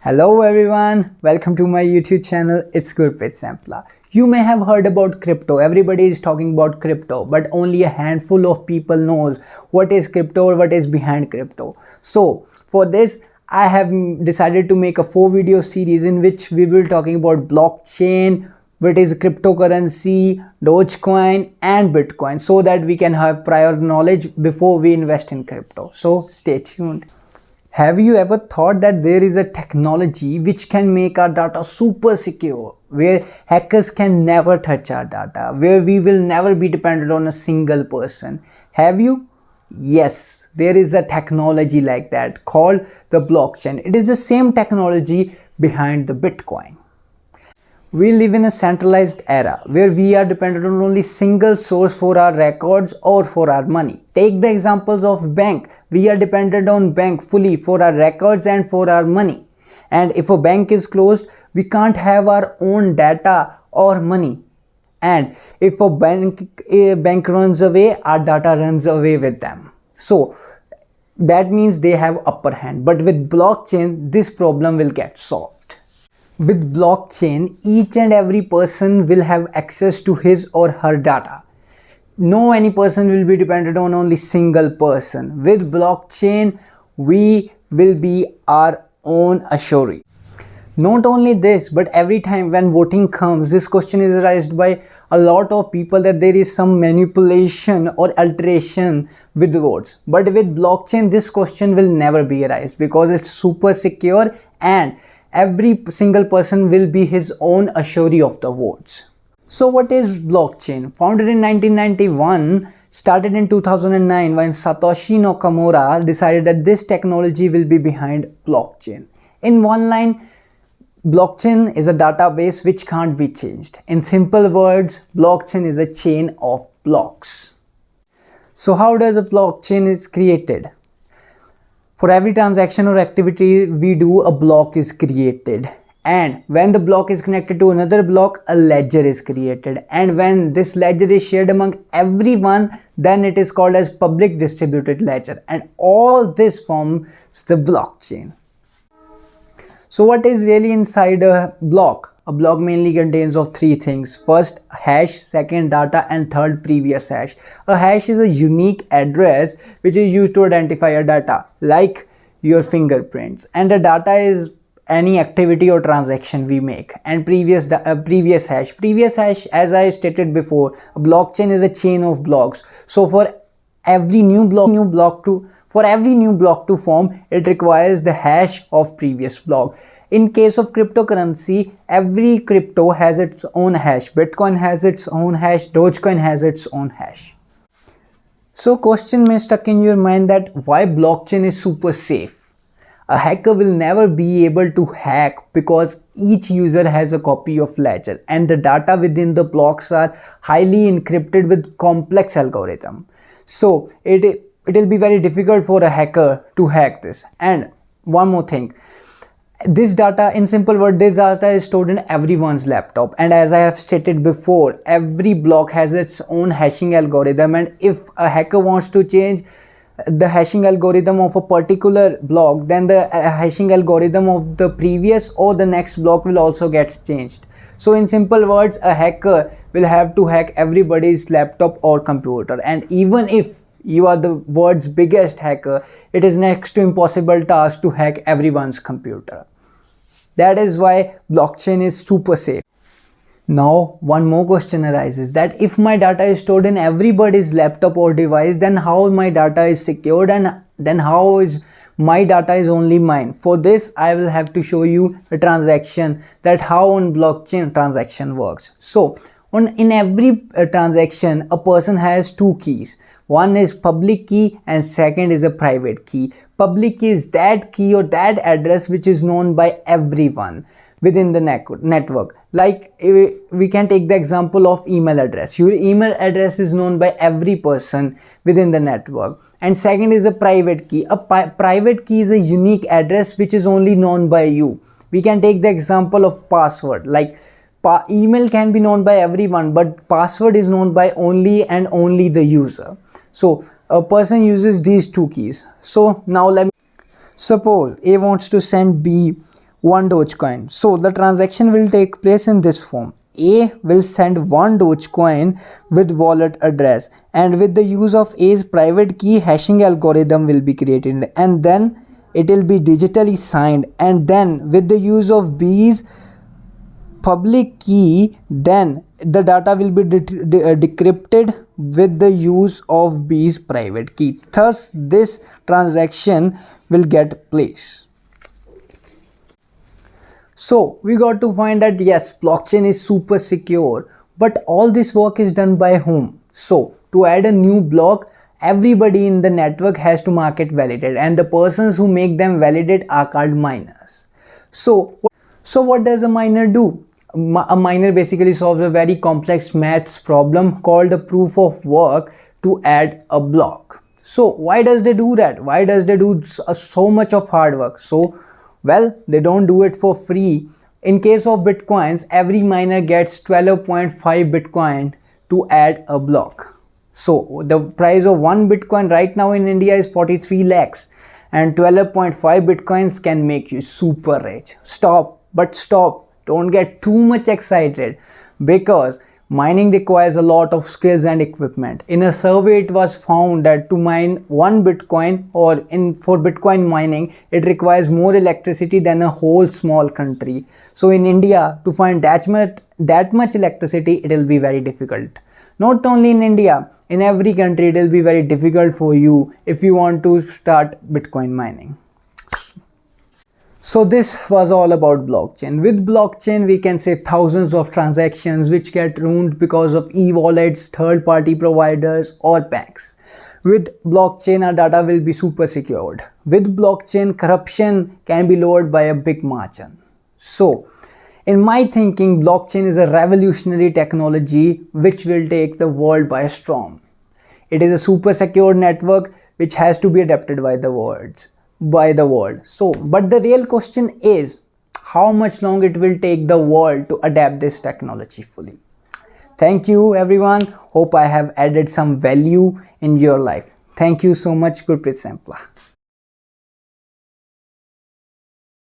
Hello everyone, welcome to my YouTube channel. It's Gurpreet Sampla. You may have heard about crypto. Everybody is talking about crypto, but only a handful of people knows what is crypto or what is behind crypto. So for this, I have decided to make a 4-video series in which we will talking about blockchain, what is cryptocurrency, Dogecoin and Bitcoin, so that we can have prior knowledge before we invest in crypto. So stay tuned. Have you ever thought that there is a technology which can make our data super secure, where hackers can never touch our data, where we will never be dependent on a single person? Have you? Yes, there is a technology like that called the blockchain. It is the same technology behind the Bitcoin. We live in a centralized era where we are dependent on only single source for our records or for our money. Take the examples of bank. We are dependent on bank fully for our records and for our money. And if a bank is closed, we can't have our own data or money. And if a bank runs away, our data runs away with them. So that means they have upper hand. But with blockchain, this problem will get solved. With blockchain, each and every person will have access to his or her data. No any person will be dependent on only single person. With blockchain, we will be our own assuree. Not only this, but every time when voting comes, this question is raised by a lot of people that there is some manipulation or alteration with the votes. But with blockchain, this question will never be raised because it's super secure and every single person will be his own assuree of the votes. So what is blockchain? Founded in 1991, started in 2009 when Satoshi Nakamoto decided that this technology will be behind blockchain. In one line, blockchain is a database which can't be changed. In simple words, blockchain is a chain of blocks. So how does a blockchain is created? For every transaction or activity we do, a block is created, and when the block is connected to another block, a ledger is created, and when this ledger is shared among everyone, then it is called as public distributed ledger, and all this forms the blockchain. So what is really inside a block? A block mainly contains of 3 things. First, hash, second, data, and third, previous hash. A hash is a unique address which is used to identify a data, like your fingerprints. And the data is any activity or transaction we make. And previous hash. Previous hash, as I stated before, a blockchain is a chain of blocks. So for every new block to form, it requires the hash of previous block. In case of cryptocurrency, every crypto has its own hash. Bitcoin has its own hash, Dogecoin has its own hash. So question may stuck in your mind that why blockchain is super safe. A hacker will never be able to hack because each user has a copy of ledger and the data within the blocks are highly encrypted with complex algorithm. So it will be very difficult for a hacker to hack this. And one more thing, this data, in simple word, this data is stored in everyone's laptop, and as I have stated before, every block has its own hashing algorithm, and if a hacker wants to change the hashing algorithm of a particular block, then the hashing algorithm of the previous or the next block will also get changed. So in simple words, a hacker will have to hack everybody's laptop or computer, and even if you are the world's biggest hacker, it is next to impossible task to hack everyone's computer. That is why blockchain is super safe. Now one more question arises, that if my data is stored in everybody's laptop or device, then how my data is secured, and then how is my data is only mine? For this, I will have to show you a transaction, that how on blockchain transaction works. So in every transaction, a person has 2 keys. One is public key and second is a private key. Public key is that key or that address which is known by everyone within the network. Like we can take the example of email address. Your email address is known by every person within the network. And second is a private key. A private key is a unique address which is only known by you. We can take the example of password. Like email can be known by everyone, but password is known by only and only the user. So a person uses these 2 keys. So now suppose A wants to send B 1 Dogecoin. So the transaction will take place in this form. A will send 1 Dogecoin with wallet address, and with the use of A's private key hashing algorithm will be created, and then it will be digitally signed, and then with the use of B's public key, then the data will be decrypted with the use of B's private key. Thus this transaction will get place. So we got to find that yes, blockchain is super secure, but all this work is done by whom? So to add a new block, everybody in the network has to mark it validated, and the persons who make them validate are called miners. So what does a miner do? A miner basically solves a very complex maths problem called a proof of work to add a block. So why does they do that? Why does they do so much of hard work? So well, they don't do it for free. In case of bitcoins, every miner gets 12.5 bitcoin to add a block. So the price of 1 bitcoin right now in India is 43 lakhs, and 12.5 bitcoins can make you super rich. Stop, don't get too much excited, because mining requires a lot of skills and equipment. In a survey, it was found that to mine 1 bitcoin for bitcoin mining, it requires more electricity than a whole small country. So in India, to find that much electricity, it will be very difficult. Not only in India, in every country it will be very difficult for you if you want to start bitcoin mining. So this was all about blockchain. With blockchain, we can save thousands of transactions which get ruined because of e-wallets, third-party providers or banks. With blockchain, our data will be super secured. With blockchain, corruption can be lowered by a big margin. So in my thinking, blockchain is a revolutionary technology which will take the world by storm. It is a super secure network which has to be adapted by the world. So but the real question is how much long it will take the world to adapt this technology fully. Thank you everyone. Hope I have added some value in your life. Thank you so much. Gurpreet Sampla.